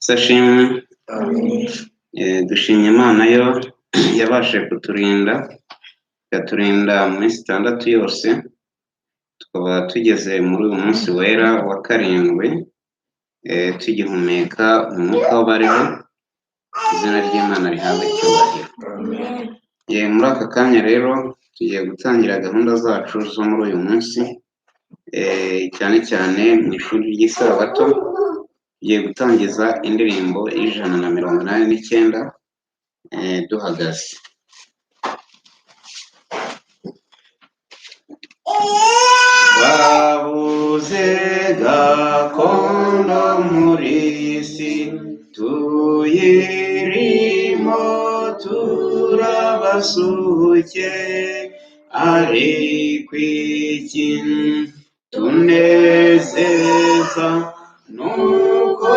Sashimwe. Dushimye Imana yo yabashije kuturinda ikaturinda mu minsi 6 yose, tukaba tugeze muri uyu munsi wera wa 7 tugihumeka umwuka w'abariho. Izina ry'Imana rihabwe icyubahiro. Muri aka kanya rero tugiye gutangira gahunda zacu zo muri uyu munsi, cyane cyane mu ishuri ry'isabato. Tugiye gutangiza indirimbo 189 duhagaze. Twabuze gakondo muri isi, tuyirimo turabasuke, ariko iki tunezeza nuko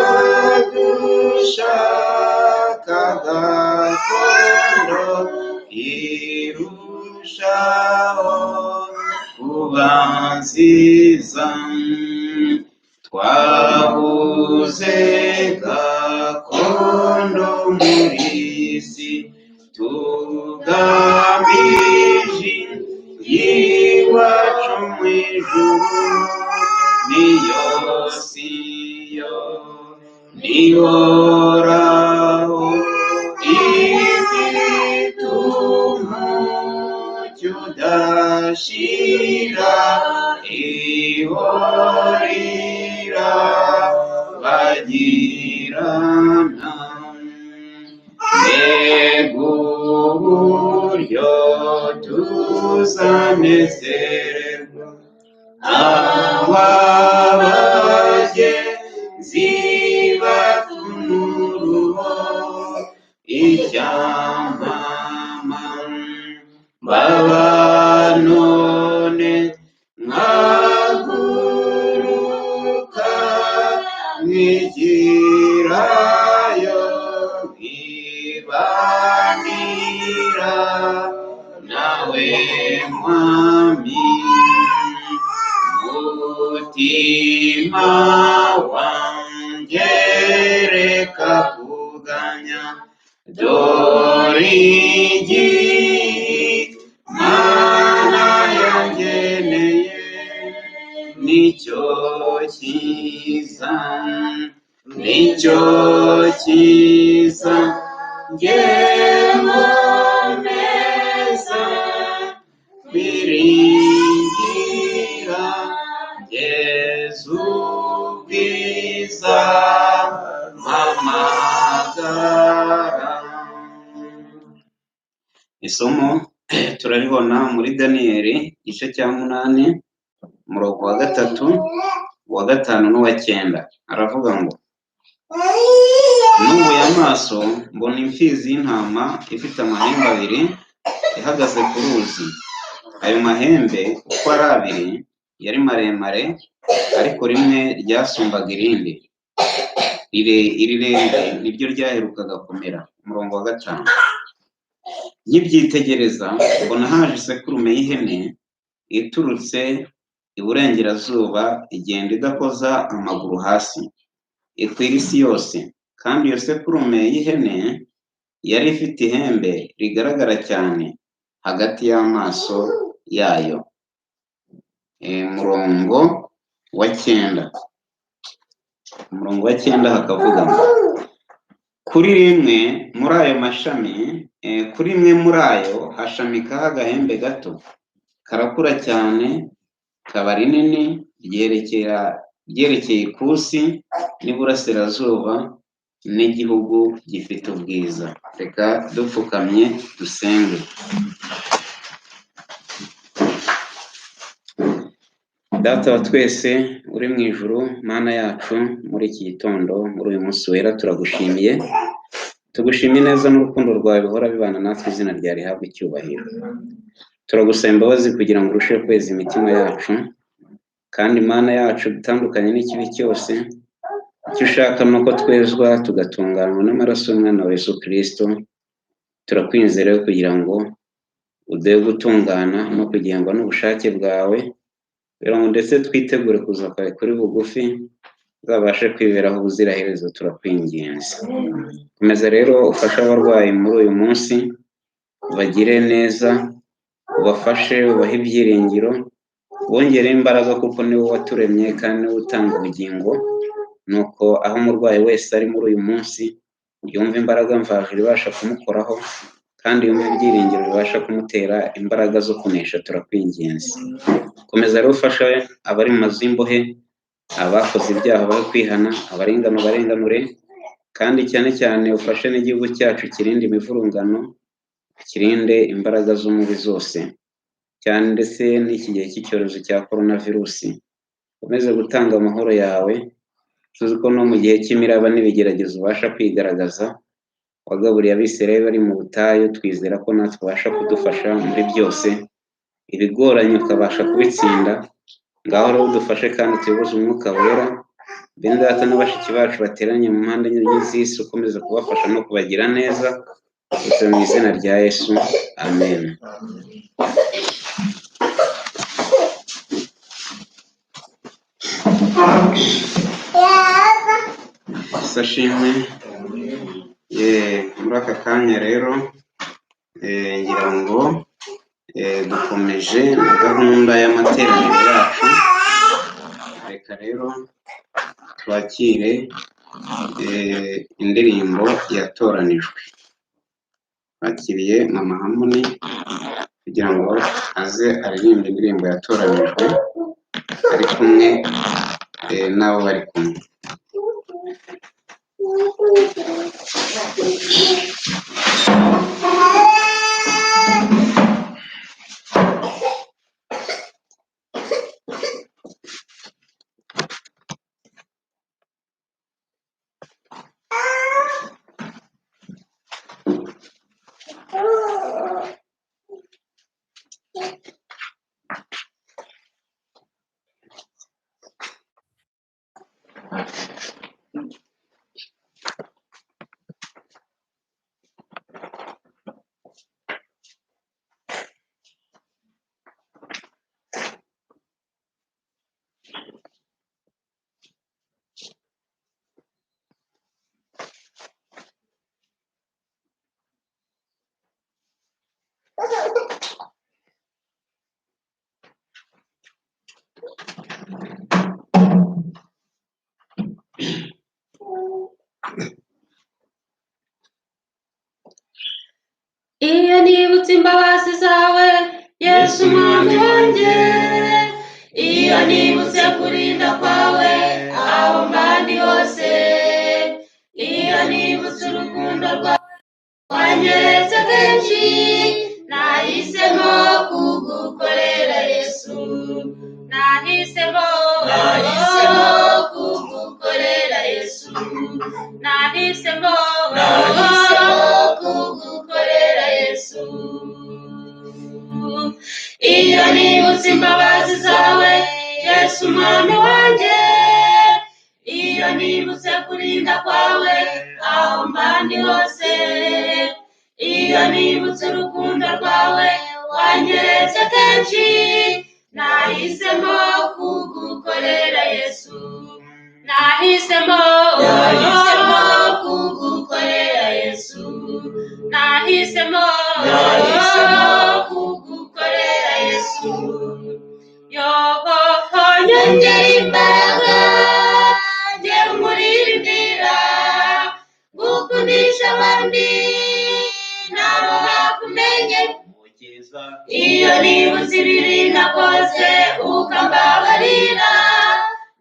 dushaka gakondo irushaho kuba nziza. Twabuze gakondo muri isi, tugamije iwacu mu ijuru, niyo siyo nihoraho ifite umucyo udashira, ihorira bagirana. Mbega uburyo tuzanezererwa abagenzi batunururo, icyamama baba none nkaguruka nkigirayo nkibanira nawe mwami. Mutima wanjye reka kuganya, dore Imana yangeneye nicyo cyiza, nicyo cyiza ngewe neza kwiringira Yesu bwiza mpamagara. Isomo turaribona muri Daniyeli igice cya 8 umurongo wa 3, wa 5 n'uwa 9. Aravuga ngo, nubuye amaso mbona imfizi y'intama ifite amahembe 2 ihagaze ku ruzi. Ayo mahembe uko ari 2 yari maremare, ariko rimwe ryasumbaga irindi. Irirerire niryo ryaherukaga kumera. Umurongo wa 5. Nyibyitegereza mbona haje isekurume y'ihene iturutse iburengerazuba, igenda idakoza amaguru hasi, ikwira isi yose. Kandi iyo sekurume y'ihene yari ifite ihembe rigaragara cyane hagati y'amaso yayo. Umurongo wa 9. Umurongo wa 9 hakavuga ngo, kuri rimwe muri ayo mashami, kuri imwe muri ayo hashamikaho agahembe gato, karakura cyane, kaba rinini, ryerekeye ikusi n'iburasirazuba, n'igihugu gifite ubwiza. Reka dupfukamye dusenge. Data wa twese uri mu ijuru, Mana yacu, muri iki gitondo, muri uyu munsi wera, turagushimiye. Tugushimiye neza n'urukundo rwawe bihora bibana natwe. Izina ryawe rihabwe icyubahiro. Turagusaba imbabazi kugira ngo urusheho kweza imitima yacu, kandi Mana yacu, dutandukanye n'ikibi cyose. Icyo ushaka ni uko twezwa tugatunganywa n'amaraso y'umwana wa Yesu Kristo. Turakwinze rero kugira ngo uduhe gutungana no kugengwa n'ubushake bwawe, kugira ngo ndetse twitegure kuza kwawe kuri bugufi, uzabashe kwiberaho ubuziraherezo, turakwinginze. Komeza rero ufashe abarwayi muri uyu munsi, ubagire neza, ubafashe, ubahe ibyiringiro, wongere imbaraga kuko niwe waturemye kandi niwe utanga ubugingo. Nuko aho umurwayi wese ari muri uyu munsi, yumva imbaraga mvajuru ibasha kumukoraho kandi yumva ibyiringiro bibasha kumutera imbaraga zo kunesha, turakwinginze. Komeza rero ufashe abari mu mazu y'imbohe, abakoze ibyaha bari kwihana, abarengana barenganure, kandi cyane cyane ufashe n'igihugu cyacu kirinde imivurungano, kirinde imbaraga z'umubi zose, cyane ndetse n'iki gihe cy'icyorezo cya coronavirusi. Ukomeze gutanga amahoro yawe, tuzi ko no mu gihe cy'imiraba n'ibigeragezo ubasha kwigaragaza. Wagaburiye Abisirayeli bari mu butayu, twizera ko natwe ubasha kudufasha muri byose, ibigoranye ukabasha kubitsinda. Ngaho rero udufashe kandi tuyoboze umwuka wera, bene data n'abashiki bacu bateranye mu mpande enye z'isi, ukomeza kubafasha no kubagira neza, gusa mu izina rya Yesu, amen. Sashimwe muri aka kanya rero ngira ngo dukomeje na gahunda y'amateraniro yacu. Reka rero twakire indirimbo yatoranijwe. Bakiriye Mama Harmony kugira ngo aze aririmbe indirimbo yatoranijwe ari kumwe n'abo bari kumwe. Iyo nibutse imbabazi zawe Yesu mwami wanjye, iyo nibutse kurinda kwawe aho mbandi hose, iyo nibutse urukundo rwawe wanyeretse kenshi, nahisemo kugukorera Yesu, nahisemo kugukorera Yesu, nahisemo kugukorera Yesu. Iyo nibutse imbabazi zawe Yesu mwami wanjye, iyo nibutse kurinda kwawe aho mbandi hose, iyo nibutse urukundo rwawe wanyeretse kenshi, nahisemo kugukorera Yesu, nahisemo kugukorera Yesu, nahisemo kugukorera Yesu. Yoho nyongera imbaraga njye nkuririmbira, gukundisha abandi nabo bakumenye. Iyo nibutse ibibi nakoze ukambabarira,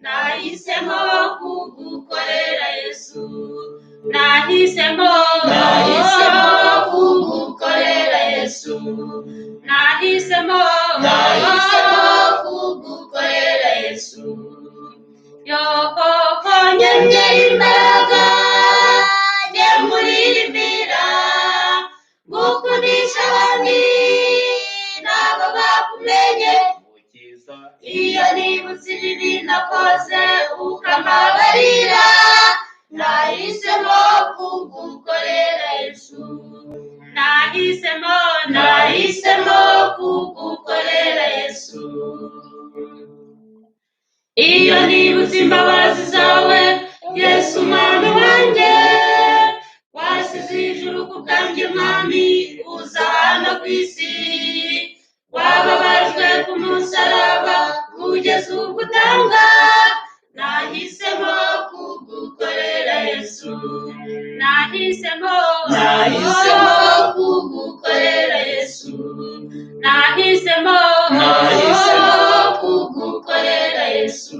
nahisemo kugukorera Yesu, nahisemo kugukorera Yesu, nahisemo kugukorera Yesu. Yoho nyongera imbaraga njye nkuririmbira, gukundisha abandi nabo bakumenye. Iyo nibutse ibibi nakoze ukambabarira, nahisemo kugukorera Yesu, nahisemo kugukorera Yesu. Iyo nibutse imbabazi zawe nahisemo kugukorera Yesu, nahisemo kugukorera Yesu.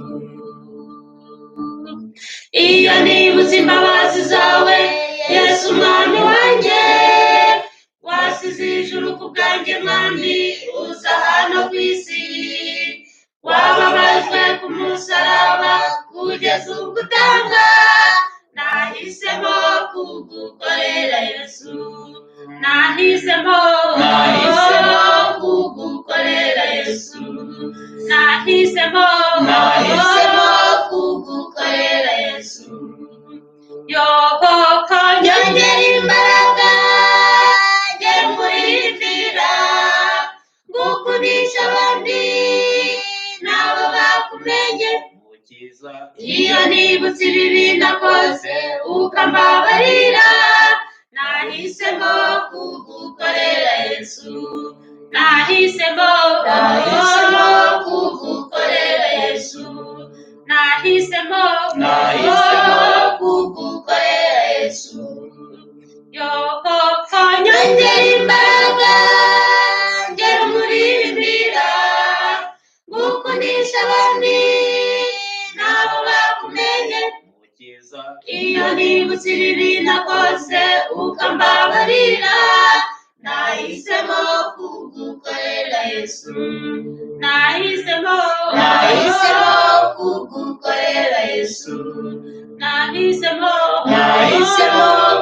Iyo nibutse imbabazi zawe Yesu mwami wanjye, wasize ijuru ku bwanjye mwami, uza hano ku isi, wababajwe ku musaraba kugeza ubwo utanga, nahisemo kugukorera Yesu, nahisemo kugukorera Yesu, nahisemo kugukorera Yesu. Yohoka nyongera imbaraga nge murindira, gukundisha abandi nabo bakumenye. Iyo nibutse ibibi nakoze ukambabarira, nahisemo kugukorera Yesu, nahisemo kugukorera Yesu, nahisemo kugukorera Yesu. Yohoka nyongera imbaraga nge murindira, gukundisha abandi nabo bakumenye. Iyo nibutse ibibi nakoze ukambabarira, nahisemo kugukorera Yesu, nahisemo kugukorera Yesu, nahisemo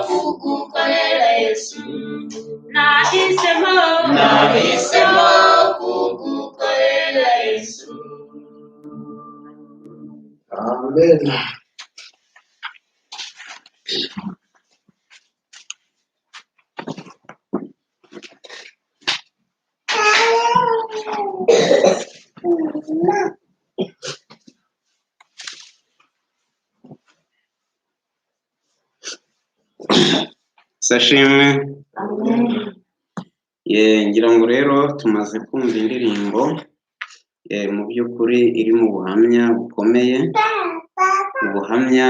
kugukorera Yesu, nahisemo kugukorera Yesu. Amen. Sashimwe. Ngira ngo rero tumaze kumva indirimbo mu by'ukuri iri mu buhamya bukomeye, ubuhamya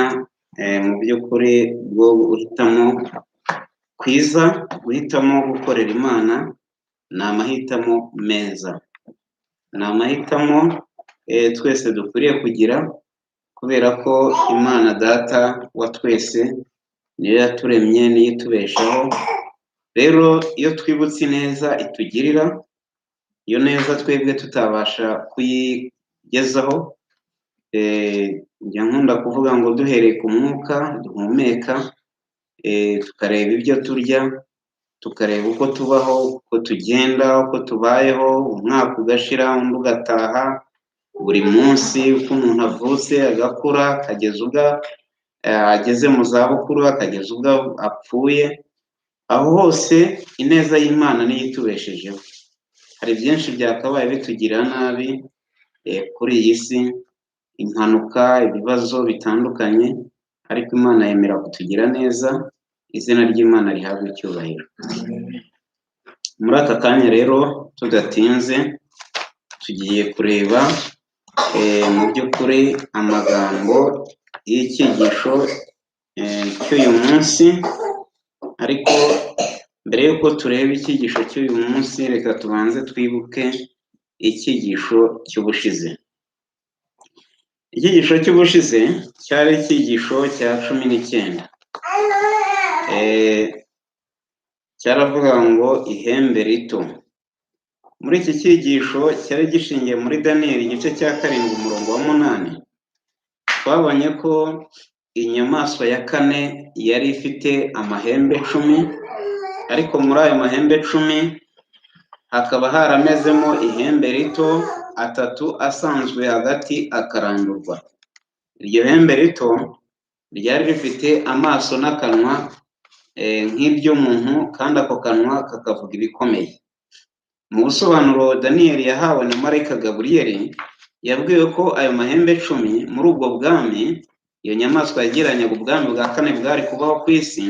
mu by'ukuri bwo guhitamo kwiza, guhitamo gukorera Imana ni amahitamo meza, ni amahitamo twese dukwiriye kugira, kubera ko Imana Data wa twese niyo yaturemye, niyo itubeshaho. Rero iyo twibutse neza itugirira, iyo neza twebwe tutabasha kuyigezaho, njya nkunda kuvuga ngo duhereye ku mwuka duhumeka, tukareba ibyo turya, tukareba uko tubaho, uko tugenda, uko tubayeho, umwaka ugashira undi ugataha, buri munsi uko umuntu avutse agakura akageza ubwo ageze mu zabukuru, akageza ubwo apfuye, aho hose ineza y'Imana niyo itubeshejeho. Hari byinshi byakabaye bitugirira nabi kuri iyi si, impanuka, ibibazo bitandukanye, ariko Imana yemera kutugira neza, izina ry'Imana rihabwa icyubahiro. Muri aka kanya rero tudatinze tugiye kureba mu by'ukuri amagambo y'icyigisho cy'uyu munsi, ariko mbere y'uko tureba icyigisho cy'uyu munsi reka tubanze twibuke icyigisho cy'ubushize. Icyigisho cy'ubushize cyari icyigisho cya 19, cyaravuga ngo ihembe rito. Muri iki cyigisho cyari gishingiye muri Daniyeli igice cya 7 umurongo wa 8, twabonye ko inyamaswa ya 4 yari ifite amahembe 10, ariko muri ayo mahembe 10 hakaba haramezemo ihembe rito 3 asanzwe hagati akarandurwa. Iryo hembe rito ryari rifite amaso n'akanwa nk'iby'umuntu, kandi ako kanwa kakavuga ibikomeye. Mu busobanuro Daniyeli yahawe na marayika Gaburiyeli, yabwiwe ko ayo mahembe 10 muri ubwo bwami, iyo nyamaswa yagiranyaga ubwami bwa 4 bwari kubaho ku isi,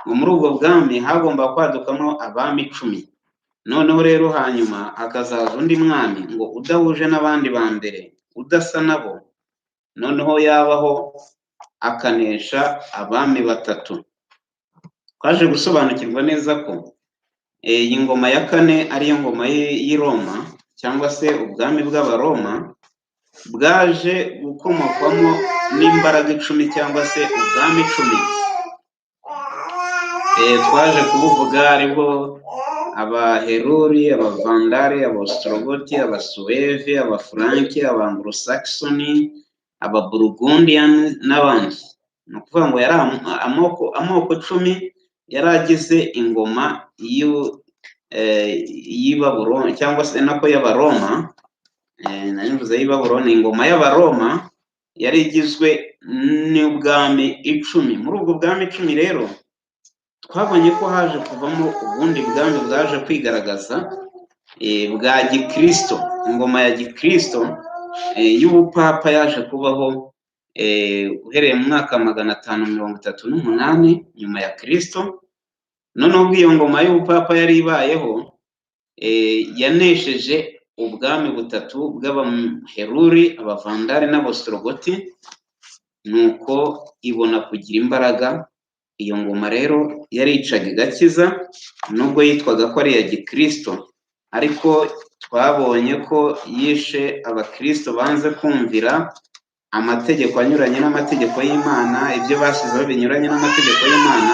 ngo muri ubwo bwami hagomba kwadukamo abami 10. Noneho rero hanyuma hakazaza undi mwami ngo udahuje n'abandi ba mbere, udasa nabo, noneho yabaho akanesha abami 3. twaje gusobanukirwa neza ko iyi ngoma ya kane ariyo ngoma y'i Roma cyangwa se ubwami bw'Abaroma bwaje gukomokwamo n'imbaraga 10 cyangwa se ubwami 10. Twaje kubuvuga aribwo Abaheruri, Abavandari, Abostrogothi, Abasueve, Abafranki, Abanglo-Saxoni, Ababurgundian n'abandi. Ni ukuvuga ngo yari amoko 10 yari agize ingoma y'i Babuloni cyangwa se nako y'Abaroma. Nanyuze y'i Babuloni, ingoma y'Abaroma yari igizwe n'ubwami 10. Muri ubwo bwami 10 rero twabonye ko haje kuvamo ubundi bwami bwaje kwigaragaza bwa Gikristo. Ingoma ya Gikristo y'ubupapa yaje kubaho uhereye mu mwaka 538 nyuma ya Kristo. Noneho ubwo iyo ngoma y'ubupapa yari ibayeho yanesheje ubwami 3 bw'Abaheruri, Abavandari n'Abostrogothi, nuko ibona kugira imbaraga. Iyo ngoma rero yaricaga igakiza nubwo yitwaga ko ari iya Gikristo, ariko twabonye ko yishe Abakristo banze kumvira amategeko anyuranye n'amategeko y'Imana, ibyo basizeho binyuranye n'amategeko y'Imana,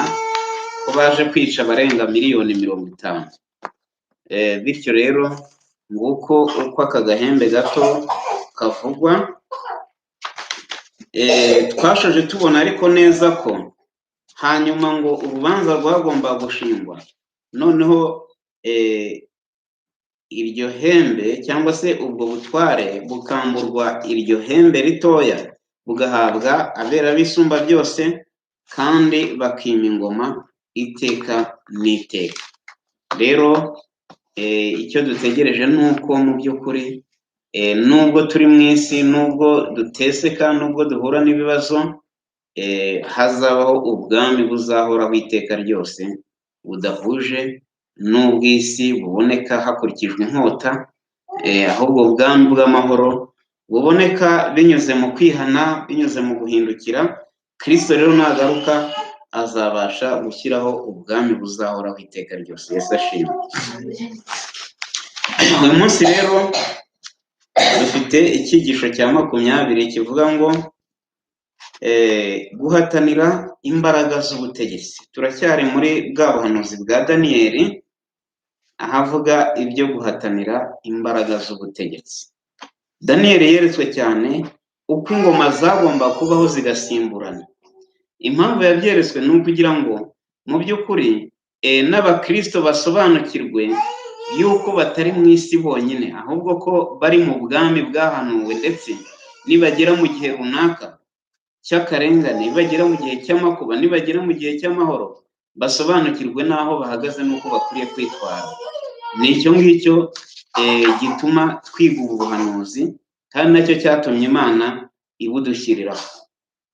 ko baje kwica abarenga miliyoni 50. Bityo rero nguko uko aka gahembe gato kavugwa. Twashoje tubona ariko neza ko hanyuma ngo urubanza rwagomba gushingwa, noneho iryo hembe cyangwa se ubwo butware bukamburwa iryo hembe ritoya, bugahabwa abera bisumba byose, kandi bakima ingoma iteka n'iteka. Rero icyo dutegereje nuko mu by'ukuri nubwo turi mu isi, nubwo duteseka, nubwo duhura n'ibibazo, hazabaho ubwami buzahoraho iteka ryose, budahuje n'ubw'isi buboneka hakurikijwe inkota, ahubwo ubwami bw'amahoro buboneka binyuze mu kwihana, binyuze mu guhindukira. Kristo rero nagaruka azabasha gushyiraho ubwami buzahoraho iteka ryose. Yesu ashimwe. Uyu munsi rero dufite icyigisho cya 20 kivuga ngo guhatanira imbaraga z'ubutegetsi. Turacyari muri bwa buhanuzi bwa Daniyeli ahavuga ibyo guhatanira imbaraga z'ubutegetsi. Daniyeli yeretswe cyane uko ingoma zagomba kubaho zigasimburana. Impamvu yabyeretswe ni ukugira ngo mu by'ukuri n'Abakristo basobanukirwe yuko batari mu isi bonyine, ahubwo ko bari mu bwami bwahanuwe, ndetse nibagera mu gihe runaka cy'akarengane, nibagera mu gihe cy'amakuba, nibagera mu gihe cy'amahoro, basobanukirwe n'aho bahagaze n'uko bakwiriye kwitwara. Ni icyo ngicyo gituma twiga ubu buhanuzi, kandi nacyo cyatumye Imana ibudushyiriraho,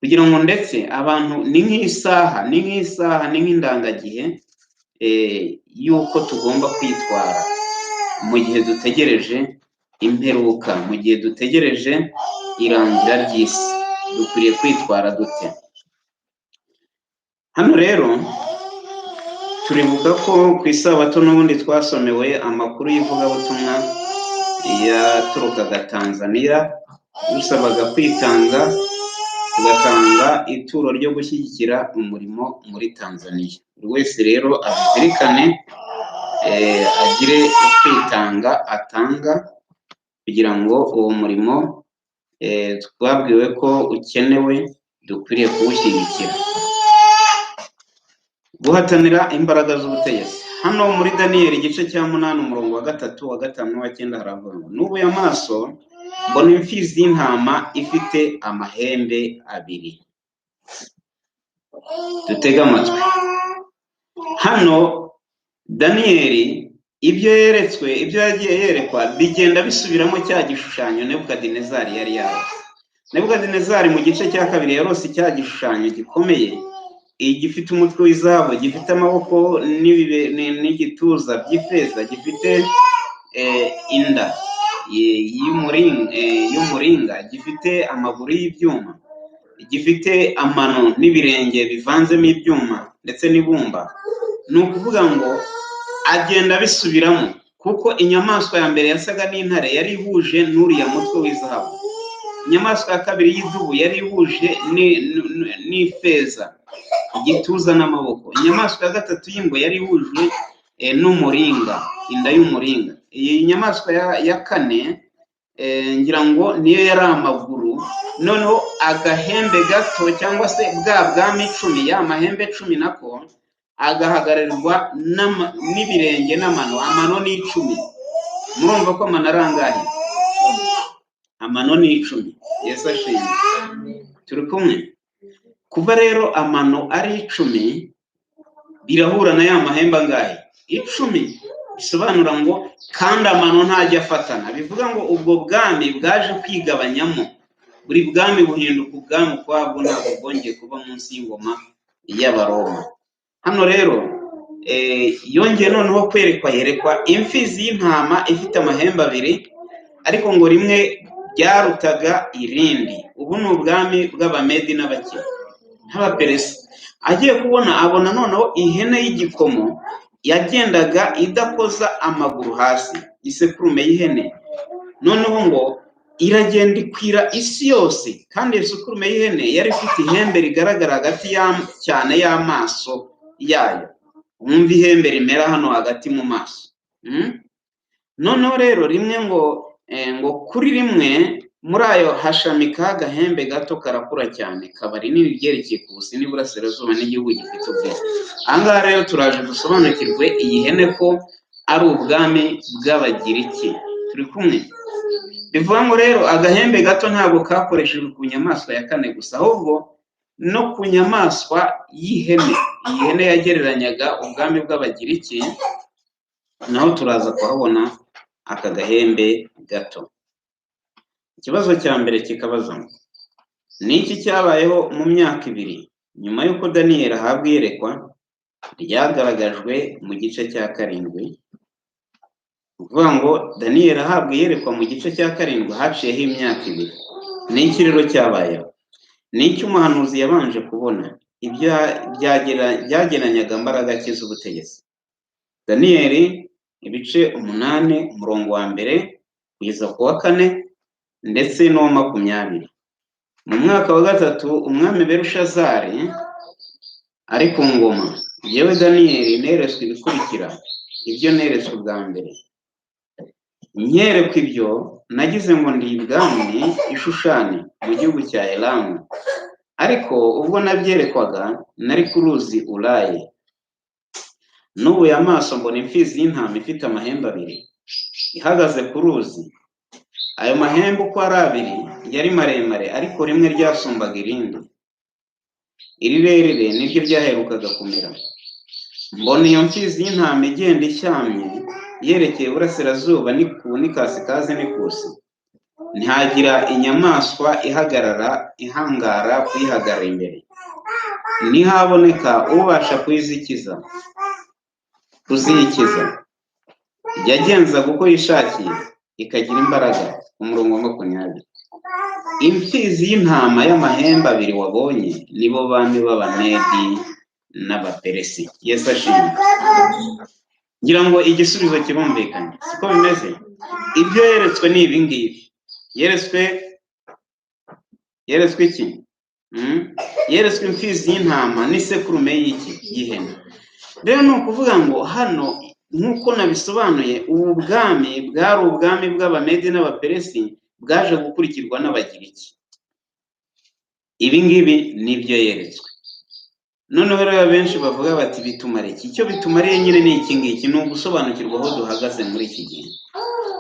kugira ngo ndetse abantu ni nk'isaha, ni nk'indangagihe yuko tugomba kwitwara mu gihe dutegereje imperuka, mu gihe dutegereje irangira ry'isi, dukwiriye kwitwara dute. Hano rero turibuka ko ku isabato n'ubundi twasomewe amakuru y'ivugabutumwa yaturukaga Tanzania, dusabaga kwitanga, tugatanga ituro ryo gushyigikira umurimo muri Tanzania. Buri wese rero abizirikane, agire ukwitanga atanga kugira ngo uwo murimo twabwiwe ko ukenewe, dukwiriye kuwushyigikira. Guhatanira imbaraga z'ubutegetsi. Hano muri Daniyeli igice cya 8 umurongo wa 3, wa 5 n'uwa 9 haravuga ngo nubuye amaso mbona imfizi y'intama ifite amahembe 2. Dutega amatwi. Hano Daniyeli ibyo yeretswe, ibyo yagiye yerekwa, bigenda bisubiramo cya gishushanyo Nebukadinezari yari yarose. Nebukadinezari mu gice cya 2 yarose cya gishushanyo gikomeye, gifite umutwe w'izahabu, gifite amaboko n'igituza by'ifeza, gifite inda y'umuringa, gifite amaguru y'ibyuma. gifite amano n'ibirenge bivanzemo ibyuma ndetse n'ibumba, ni ukuvuga ngo agenda bisubiramo, kuko inyamaswa ya mbere yasaga n'intare yari ihuje n'uriya mutwe w'izahabu, inyamaswa ya kabiri y'idubu yari ihuje n'ifeza, igituza n'amaboko, inyamaswa ya gatatu y'ingwe yari ihuje n'umuringa, inda y'umuringa, iyi nyamaswa ya kane ngira ngo niyo yari amaguru, noneho agahembe gato cyangwa se bwa bwami 10, ya mahembe 10 nako agahagararirwa n'ibirenge n'amano, amano ni 10. Murumva ko amano arangaye, amano ni 10. Yesu ashimwe, turi kumwe. Kuva rero amano ari 10 birahura na ya mahembe angahe? 10. Bisobanura ngo kandi amano ntajya afatana, bivuga ngo ubwo bwami bwaje kwigabanyamo, buri bwami buhinduka ubwami kwabwo, ntabwo bwongeye kuba munsi y'ingoma y'Abaroma. Hano rero yongeye noneho yerekwa imfizi y'intama ifite amahembe 2, ariko ngo rimwe ryarutaga irindi. Ubu ni ubwami bw'Abamedi n'Abaperesi. Agiye kubona abona noneho ihene y'igikomo yagendaga idakoza amaguru hasi, isekurume y'ihene, noneho ngo iragenda ikwira isi yose, kandi isekurume y'ihene yari ifite ihembe rigaragara hagati cyane y'amaso yayo. Umva ihembe rimera hano hagati mu maso. Noneho rero rimwe ngo kuri rimwe muri ayo hashamika agahembe gato karakura cyane, kaba rinini ryerekeye ku busi n'iburasirazuba n'igihugu gifite ubwiza. Ahangaha rero turaje dusobanukirwe iyi hene ko ari ubwami bw'Abagiriki. Turi kumwe? Bivuga ngo rero agahembe gato ntabwo kakoreshejwe ku nyamaswa ya kane gusa, ahubwo no ku nyamaswa y'ihene. Iyi hene yagereranyaga ubwami bw'Abagiriki, naho turaza kuhabona aka gahembe gato. Ikibazo cya mbere kikabaza ngo ni iki cyabayeho mu myaka 2 nyuma y'uko Daniyeli ahabwa iyerekwa ryagaragajwe mu gice cya 7? Kuvuga ngo Daniyeli ahabwa iyerekwa mu gice cya 7 haciyeho imyaka 2. Ni iki rero cyabayeho? Ni iki umuhanuzi yabanje kubona? Ibyo byageranyaga imbaraga z'ubutegetsi. Daniyeli ibice 8 umurongo wa 1 kugeza ku wa 4 ndetse no 20. Mu mwaka wa 3 umwami Berushazari ari ku ngoma, yewe Daniyeli neretswe ibikurikira ibyo neretswe bwa mbere. Nyerekwa ibyo nagize ngo ndi ibwami Ishushani mu gihugu cya Elamu, ariko ubwo nabyerekwaga nari ku ruzi Ulayi. Nubuye amaso mbona imfizi y'intama ifite amahembe 2 ihagaze ku ruzi. Ayo mahembe uko ari 2 yari maremare, ariko rimwe ryasumbaga irindi. Irirerire niryo ryaherukaga kumera. Mbona iyo mfizi y'intama igenda ishyamye yerekeye iburasirazuba n'ikasikazi n'ikusi. Ntihagira inyamaswa ihangara kuyihagarara imbere, ntihaboneka ubasha kuziyikiza. Yagenzaga uko yishakiye ikagira imbaraga. Umurongo wa 20. Imfizi y'intama y'amahembe 2 wabonye nibo bami b'Abamedi n'Abaperesi. Yesu ashimwe. Ngira ngo igisubizo kirumvikanye, siko bimeze. Ibyo yeretswe ni ibi ngibi. Yeretswe iki? Yeretswe imfizi y'intama n'isekurume y'ihene. Rero ni ukuvuga ngo hano nk'uko nabisobanuye, ubu bwami bwari ubwami bw'Abamedi n'Abaperesi bwaje gukurikirwa n'Abagiriki. Ibi ngibi nibyo yeretswe. Noneho rero benshi bavuga bati bitumare iki? Icyo bitumariye nyine ni iki ngiki, ni ugusobanukirwa aho duhagaze muri iki gihe,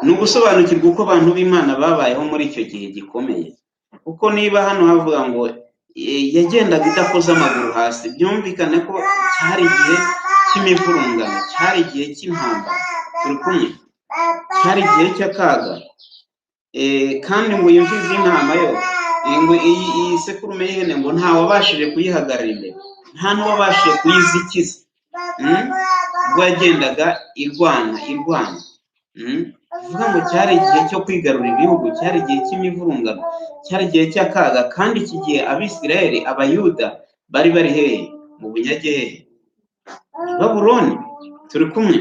ni ugusobanukirwa uko abantu b'Imana babayeho muri icyo gihe gikomeye. Kuko niba hano havuga ngo yagendaga idakoze amaguru hasi, byumvikane ko cyari igihe cy'imivurungano, cyari igihe cy'intambara. Turi kumwe? Cyari igihe cy'akaga. Kandi ngo iyo mfizi y'intama yo, ngo iyi sekurume y'ihene ngo nta wabashije kuyihagarara imbere, nta n'uwabashije kuyizikiza. Ubwo yagendaga irwana. bivuga ngo cyari igihe cyo kwigarurira ibihugu, cyari igihe cy'imivurungano, cyari igihe cy'akaga, kandi iki gihe Abisirayeli, Abayuda bari bari hehe? Mu bunyage hehe? I Babuloni. Turi kumwe?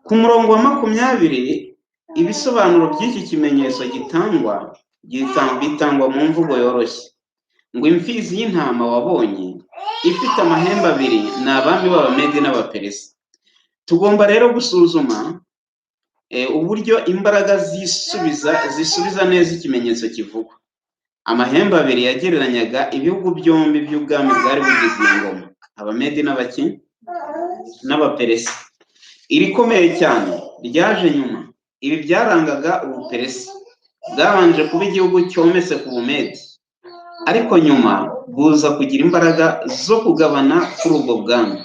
Ku murongo wa 20 ibisobanuro by'iki kimenyetso bitangwa mu mvugo yoroshye ngo imfizi y'intama wabonye ifite amahembe abiri ni abami b'Abamedi n'Abaperesi. Tugomba rero gusuzuma uburyo imbaraga zisubiza neza ikimenyetso kivugwa. Amahembe abiri yagereranyaga ibihugu byombi by'ubwami bwari bugize iyo ngoma, Abamedi n'Abaperesi. Irikomeye cyane ryaje nyuma. Ibi byarangaga Ubuperesi, bwabanje kuba igihugu cyometse ku Bumedi, ariko nyuma buza kugira imbaraga zo kugabana kuri ubwo bwami.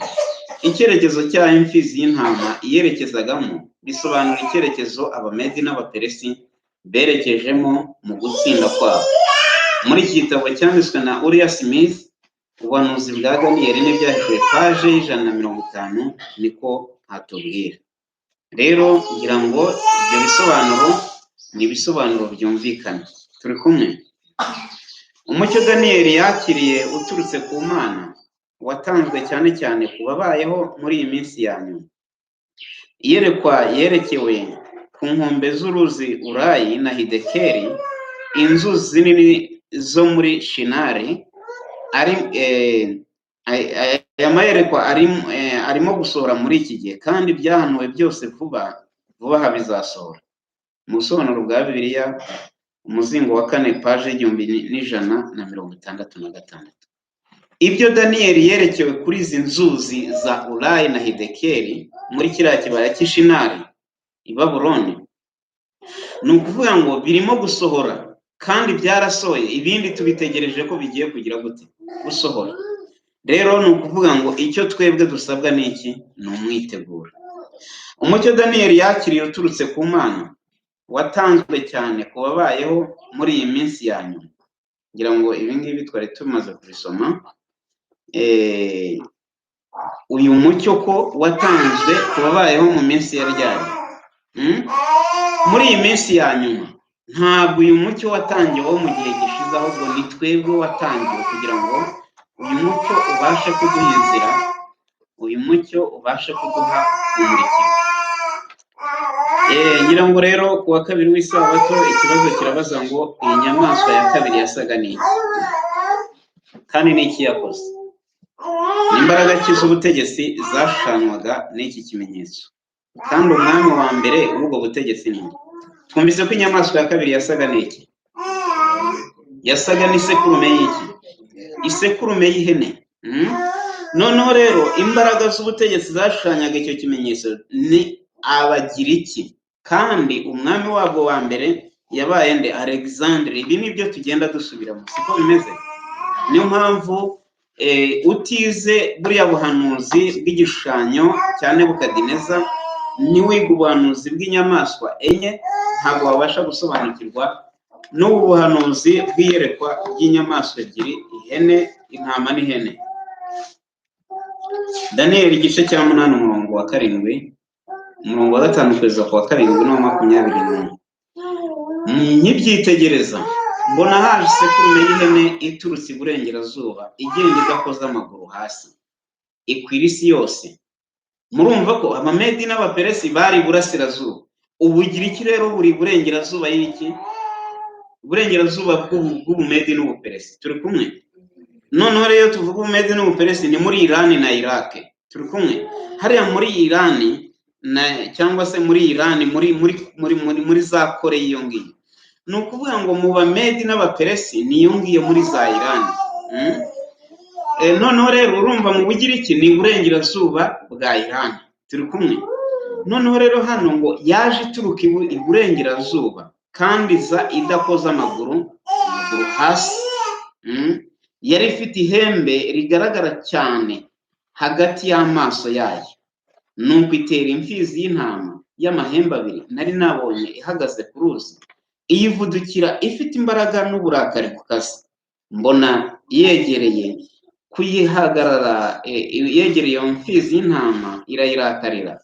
Icyerekezo cya imfizi y'intama iyerekezagamo bisobanura icyerekezo Abamedi n'Abaperesi berekejemo mu gutsinda kwabo. Muri iki gitabo cyanditswe na Uriah Smith, ubuhanuzi bwa Daniyeli n'ibyahishuwe, paje y'150, niko hatubwira. Rero ngira ngo ibyo bisobanuro ni ibisobanuro byumvikana. Turi kumwe? Umucyo Daniyeli yakiriye uturutse ku Mana watanzwe cyane cyane ku babayeho muri iyi minsi ya nyuma. Iyerekwa yerekewe ku nkombe z'uruzi Urayi na Hidekeli, inzuzi nini zo muri Shinari. Aya mayerekwa arimo gusohora muri iki gihe, kandi byahanuwe byose vuba aha bizasohora. Mu busobanuro bwa Bibiliya, umuzingo wa 4, paje 1166. Ibyo Daniyeli yerekewe kuri izi nzuzi za Urayi na Hidekeli muri kiriya kibaya cy'Ishinari i Babuloni, ni ukuvuga ngo birimo gusohora kandi byarasohoye. Ibindi tubitegereje ko bigiye kugira gute? Gusohora. Rero ni ukuvuga ngo icyo twebwe dusabwa ni iki? Ni umwiteguro. Umucyo Daniyeli yakiriye uturutse ku Mana watanzwe cyane ku babayeho muri iyi minsi ya nyuma. Ngira ngo ibi ngibi twari tumaze kubisoma. Uyu mucyo ko watanzwe ku babayeho mu minsi ya ryari, muri iyi minsi ya nyuma. Ntabwo uyu mucyo watangiwe mu gihe gishize, ahubwo ni twebwe watangiwe kugira ngo uyu mucyo ubashe kuduha inzira, uyu mucyo ubashe kuduha umurikiro. Ngira ngo rero ku wa kabiri w'isabato ikibazo kirabaza ngo iyi nyamaswa ya kabiri yasaga n'iki, kandi n'iki yakoze? Imbaraga z'ubutegetsi zashushanywaga n'iki kimenyetso, kandi umwami wa mbere w'ubwo butegetsi ni nde? Twumvise ko inyamaswa ya kabiri yasaga n'iki? Yasaga n'isekurume y'iki? Isekurume y'ihene. Noneho rero imbaraga z'ubutegetsi zashushanyaga icyo kimenyetso ni Abagiriki, kandi umwami wabo wa mbere yabaye nde? Alexandre. Ibi nibyo tugenda dusubiramo, siko bimeze? Niyo mpamvu utize buriya buhanuzi bw'igishushanyo cya Nebukadineza, niwiga ubuhanuzi bw'inyamaswa enye, ntabwo wabasha gusobanukirwa n'ubu buhanuzi bw'iyerekwa ry'inyamaswa ebyiri, ihene, intama n'ihene. Daniyeli igice cya 8 umurongo wa 7, umurongo wa 5 kugeza ku wa 7 no 21. Nkibyitegereza mbona haje isekurume y'ihene iturutse iburengerazuba, igenda idakoza amaguru hasi, ikwira isi yose. Murumva ko Abamedi n'Abaperesi bari burasirazuba, Ubugiriki rero buri burengerazuba y'iki? Uburengerazuba bw'Ubumedi n'Ubuperesi. Turi kumwe? Noneho rero tuvuga Ubumedi n'Ubuperesi ni muri Irani na Iraq. Turi kumwe? Hariya muri Irani cyangwa se muri Irani, muri za Kore iyo ngiyo. Ni ukuvuga ngo mu Bamedi n'Abaperesi niyo ngiyo muri za Irani. Noneho rero urumva mu Bugiriki ni iburengerazuba bwa Irani. Turi kumwe? Noneho rero hano ngo yaje ituruka iburengerazuba, kandi iza idakoza amaguru hasi. Yari ifite ihembe rigaragara cyane hagati y'amaso yayo, nuko itera imfizi y'intama y'amahembe abiri nari nabonye ihagaze ku ruzi, iyivudukira ifite imbaraga n'uburakari bukaze. Mbona yegereye kuyihagarara, yegereye iyo mfizi y'intama irayirakarira,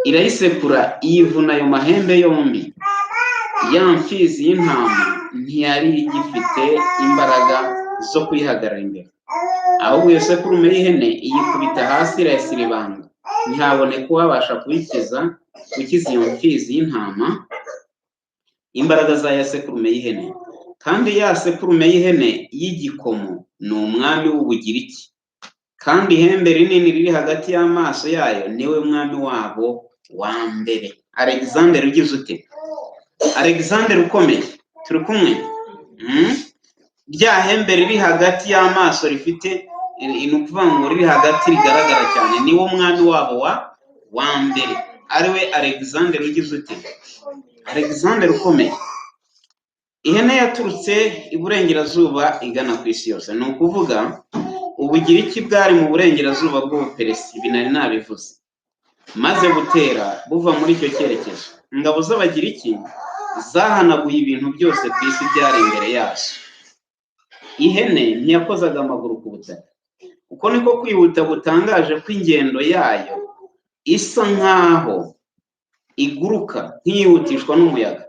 irayisekura iyivuna ayo mahembe yombi. Ya mfizi y'intama ntiyari igifite imbaraga zo kuyihagarara imbere, ahubwo iyo sekurume y'ihene iyikubita hasi irayisiribanga, ntihaboneka uwabasha gukiza iyo mfizi y'intama imbaraga za ya sekurume y'ihene. Kandi ya sekurume y'ihene y'igikomo ni umwami w'Ubugiriki, kandi ihembe rinini riri hagati y'amaso yayo niwe mwami wabo wa mbere. Alexander ugize ute? Alexander ukomeye, turi kumwe? Rya hembe riri hagati y'amaso rifite ukuvuga ngo riri hagati rigaragara cyane, niwo mwami wabo wa mbere, ariwe Alexander ugize ute? Alexander ukomeye. Ihene yaturutse iburengerazuba igana ku isi yose, ni ukuvuga Ubugiriki bwari mu burengerazuba bw'Ubuperesi, ibi nari nabivuze. Maze butera buva muri icyo cyerekezo, ingabo z'Abagiriki zahanaguye ibintu byose ku isi byari imbere yazo. Ihene ntiyakozaga amaguru ku butaka. Uko niko kwihuta gutangaje kw'ingendo yayo isa nkaho iguruka nk'iyihutishwa n'umuyaga.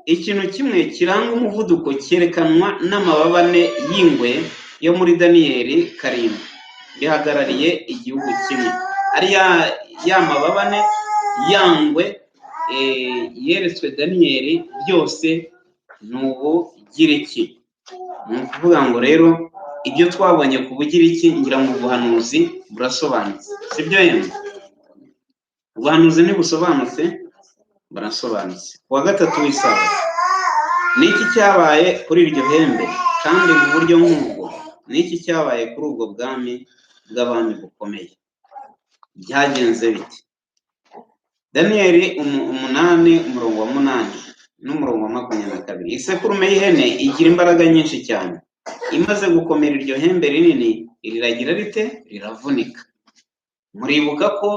Ikintu kimwe kiranga umuvuduko cyerekanwa n'amababane y'ingwe yo muri Daniyeli 7 bihagarariye igihugu kimwe. Ari ya mababane yangwe yeretswe Daniyeli byose ni Ubugiriki. Ni ukuvuga ngo rero ibyo twabonye ku Bugiriki ngira ngo ubuhanuzi burasobanutse, sibyo yemwe? Ubuhanuzi ntibusobanutse, burasobanutse. Kuwa gatatu w'Isabato, niki cyabaye kuri iryo hembe? Kandi mu buryo nk'ubwo niki cyabaye kuri ubwo bwami bw'abami bukomeye? Byagenze bite? Daniyeli 8:8 n'umurongo wa 22. Isekurume y'ihene igira imbaraga nyinshi cyane, imaze gukomera iryo hembe rinini riragira rite? Riravunika. Muribuka ko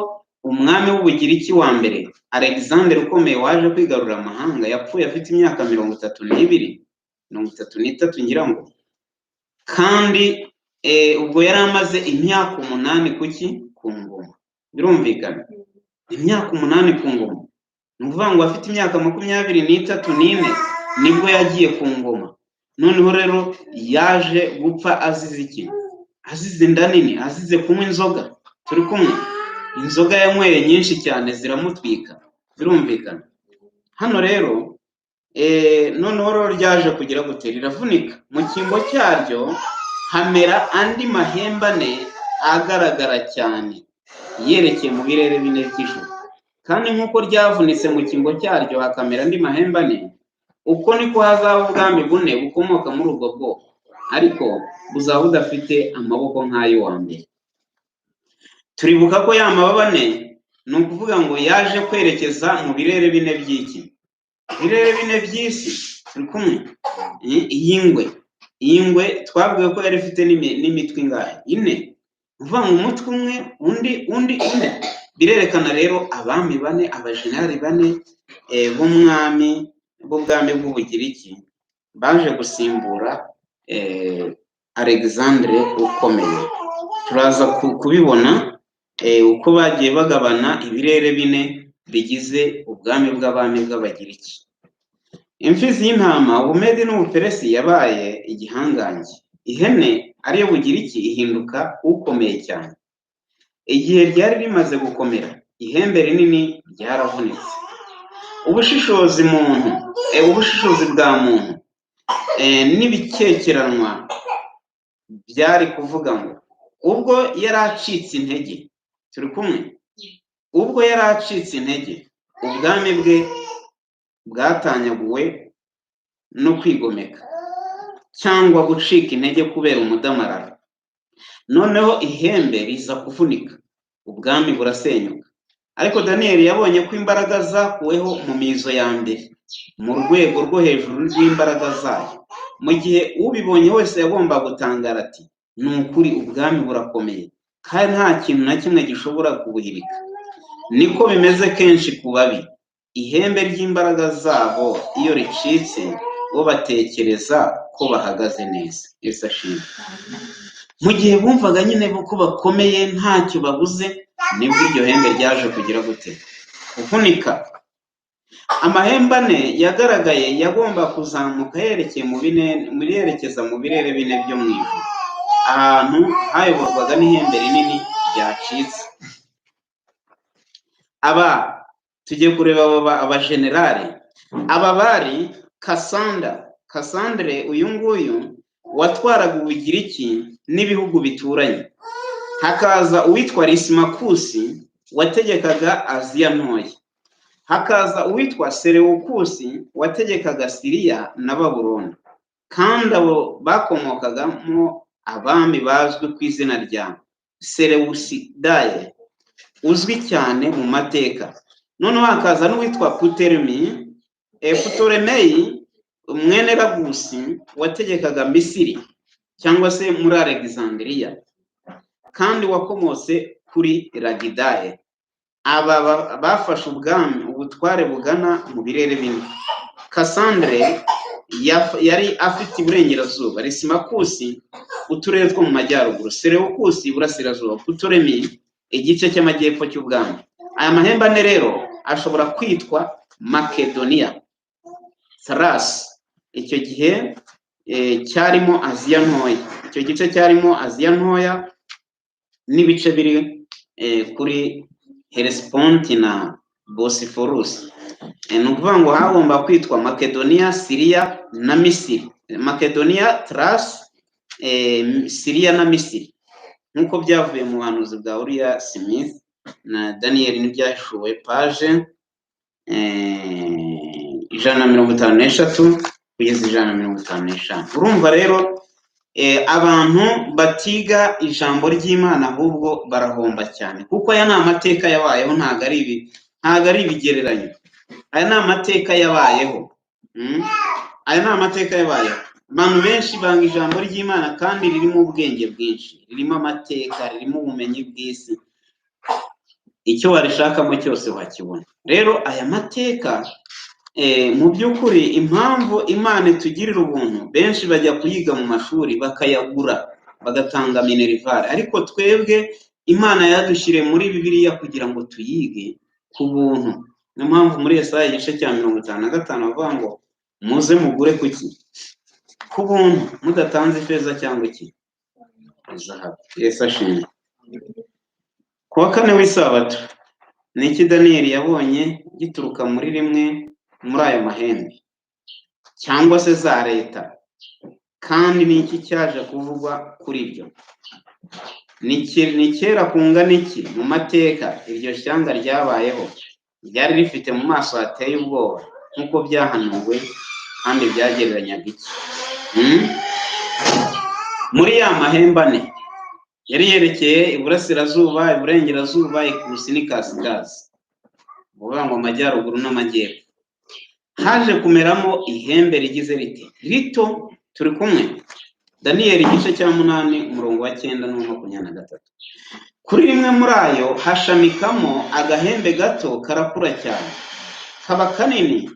umwami w'Ubugiriki wa mbere Alexander ukomeye waje kwigarurira amahanga yapfuye afite imyaka 33 ngira ngo, kandi ubwo yari amaze imyaka 8 ku ngoma. Birumvikana, imyaka 8 ku ngoma, ni ukuvuga ngo afite imyaka 23 nibwo yagiye ku ngoma. Noneho rero yaje gupfa azize iki? Azize inda nini, azize kunywa inzoga. Turi kumwe? Inzoga yanyweye nyinshi cyane ziramutwika. Birumvikana. Hano rero noneho rero ryaje kugira gute? Riravunika. Mu cyimbo cyaryo hamera andi mahembe 4 agaragara cyane yerekeye mu birere bine by'ijuru. Kandi nk'uko ryavunitse mu cyimbo cyaryo hakamera andi mahembe 4, uko niko hazaba ubwami 4 bukomoka muri ubwo bwoko, ariko buzaba budafite amaboko nk'ayo wa mbere. Turibuka ko ya mababa 4 ni ukuvuga ngo yaje kwerekeza mu birere bine by'iki? Birere bine by'isi. Turi kumwe? Iyi ngwe twabwiye ko yari ifite n'imitwe ingahe? 4. Uvuga ngo umutwe umwe undi. Birerekana rero abami 4, abajenerali 4 b'ubwami bw'Ubugiriki baje gusimbura Alexander ukomeye. Turaza kubibona uko bagiye bagabana ibirere 4 bigize ubwami bw'abami bw'Abagiriki. Imfizi y'intama, Ubumedi n'Ubuperesi yabaye igihangange. Ihene ariyo Bugiriki ihinduka ukomeye cyane. Igihe ryari rimaze gukomera, ihembe rinini ryaravunitse. Ubushishozi bwa muntu n'ibikekeranwa byari kuvuga ngo ubwo yari acitse intege. Turi kumwe? Ubwo yari acitse intege, ubwami bwe bwatanyaguwe no kwigomeka cyangwa gucika intege kubera umudamararo. Noneho ihembe riza kuvunika, ubwami burasenyuka. Ariko Daniyeli yabonye ko imbaraga zakuweho mu mizo ya mbere, mu rwego rwo hejuru rw'imbaraga zayo. Mu gihe ubibonye wese yagomba gutangara ati, ni ukuri ubwami burakomeye, kandi nta kintu na kimwe gishobora kubuhirika. Niko bimeze kenshi ku babi. Ihembe ry'imbaraga zabo iyo ricitse, bo batekereza ko bahagaze neza. Yesu ashimwe. Mu gihe bumvaga nyine ko bakomeye ntacyo babuze, nibwo iryo hembe ryaje kugira gute? kuvunika. Amahembe ane yagaragaye yagomba kuzamuka yerekeza mu birere bine byo mu ijuru, ahantu hayoborwaga n'ihembe rinini ryacitse. Aba tugiye kureba abajenerali. Aba bari Kasandre, uyu nguyu watwaraga Ubugiriki n'ibihugu bituranye. Hakaza uwitwa Lisimakusi wategekaga Aziya ntoya. Hakaza uwitwa Selewukusi wategekaga Siriya na Babuloni, kandi abo bakomokagamo abami bazwi ku izina rya Selewusidaye, uzwi cyane mu mateka. Noneho hakaza n'uwitwa Putolemeyi mwene Lagusi wategekaga Misiri cyangwa se muri Alexandria, kandi wakomotse kuri Lagidaye. Aba bafashe ubutware bugana mu birere bine. Kasandre yari afite iburengerazuba, Lisimakusi uturere two mu majyaruguru, Selewukusi iburasirazuba, Putolemeyi igice cy'amajyepfo cy'ubwami. Aya mahembe ane rero ashobora kwitwa Makedoniya, Thrace. Icyo gihe cyarimo Aziya ntoya. Icyo gice cyarimo Aziya ntoya n'ibice biri kuri Hellespont na Bosphorus. Ni ukuvuga ngo hagomba kwitwa Makedoniya, Siriya na Misiri. Makedoniya, Thrace, Siriya na Misiri, nk'uko byavuye mu buhanuzi bwa Uriya Smith na Daniel n'ibyahishuwe paje 153 kugeza 155. Urumva rero abantu batiga ijambo ry'Imana ahubwo barahomba cyane, kuko aya ni amateka yabayeho, ntago ari ibigereranyo. Aya ni amateka yabayeho. Aya ni amateka yabayeho. Abantu benshi banga ijambo ry'Imana kandi ririmo ubwenge bwinshi, ririmo amateka, ririmo ubumenyi bw'isi. Icyo warishakamo cyose wakibona. Rero aya mateka mu by'ukuri impamvu Imana itugirira ubuntu, benshi bajya kuyiga mu mashuri bakayagura bagatanga minerivare, ariko twebwe Imana yadushyire muri Bibiliya kugira ngo tuyige ku buntu. Niyo mpamvu muri Yesaya igice cya 55 bavuga ngo muze mugure kuki? Ku buntu, mudatanze ifeza cyangwa iki? Zahabu. Yesu ashimwe. Ku wa kane w'isabato ni iki Daniyeli yabonye gituruka muri rimwe muri aya mahembe cyangwa se za leta, kandi ni iki cyaje kuvugwa kuri ibyo? Ni kera kungana iki mu mateka iryo shyanga ryabayeho, ryari rifite mu maso hateye ubwoba nk'uko byahanuwe, kandi byagereranyaga iki? Muri ya mahembe ane yari yerekeye iburasirazuba, iburengerazuba, ikusi n'ikasikazi, uvuga ngo amajyaruguru n'amajyepfo. Haje kumeramo ihembe rigize rito. Turi kumwe? Daniyeli igice cya 8 umurongo wa 9 no 23. Kuri rimwe muri ayo hashamikamo agahembe gato karakura cyane, kaba kanini,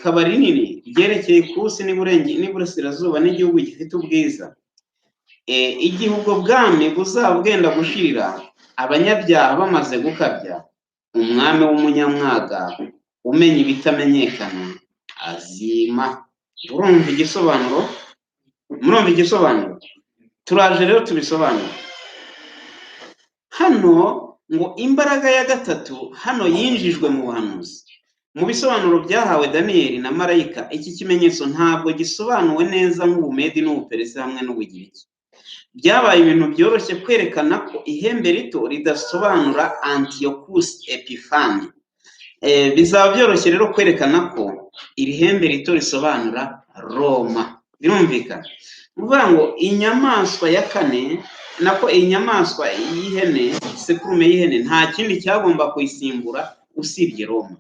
kaba rinini, ryerekeye ikusi n'iburasirazuba n'igihugu gifite ubwiza. Igihe ubwo bwami buzaba bwenda gushirira, abanyabyaha bamaze gukabya, umwami w'umunyamwaga umenya ibitamenyekana azima. Urumva igisobanuro? Murumva igisobanuro? Turaje rero tubisobanura. Hano ngo imbaraga ya gatatu hano yinjijwe mu buhanuzi. Mu bisobanuro byahawe Daniyeli na marayika, iki kimenyetso ntabwo gisobanuwe neza nk'Ubumedi n'Ubuperesi hamwe n'Ubugiriki. Byabaye ibintu byoroshye kwerekana ko ihembe rito ridasobanura Antiochus Epiphanes. Bizaba byoroshye rero kwerekana ko iri hembe rito risobanura Roma. Birumvikana? Uvuga ngo inyamaswa ya kane, nako inyamaswa y'ihene, sekurume y'ihene, nta kindi cyagomba kuyisimbura usibye Roma.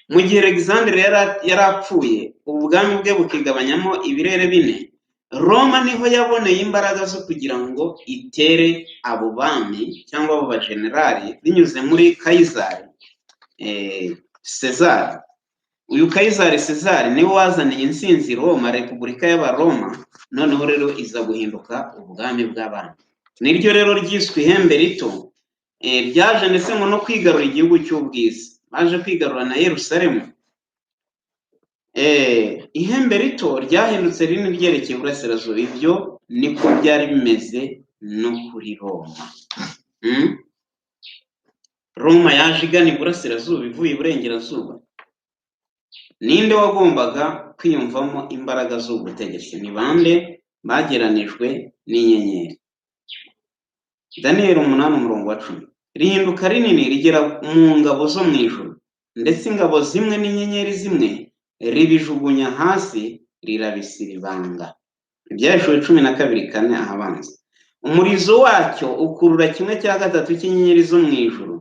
Mu gihe Alexandre yari apfuye, ubwami bwe bukigabanyamo ibirere bine, Roma niho yaboneye imbaraga zo kugira ngo itere abo bami cyangwa abo bajenerali binyuze muri Kayizari Cesar. Uyu Kayizari Cesar niwe wazaniye insinzi Roma, Repubulika y'Abaroma, noneho rero iza guhinduka ubwami bw'abami. Niryo rero ryiswe ihembe rito, ryaje ndetse ngo no kwigarura igihugu cy'ubwiza. baje kwigarura na Yerusalemu. Ihembe rito ryahindutse rinini ryerekeye iburasirazuba. Ibyo niko byari bimeze no kuri Roma. Roma yaje igana iburasirazuba ivuye iburengerazuba. Ninde wagombaga kwiyumvamo imbaraga z'ubutegetsi? Ni bande bageranijwe n'inyenyeri? Daniyeli 8:10. Rihinduka rinini rigera mu ngabo zo mu ijuru, ndetse ingabo zimwe n'inyenyeri zimwe ribijugunya hasi rirabisiribanga. Ibyahishwe 12:4 ahabanza. Umurizo wacyo ukurura 1/3 cy'inyenyeri zo mu ijuru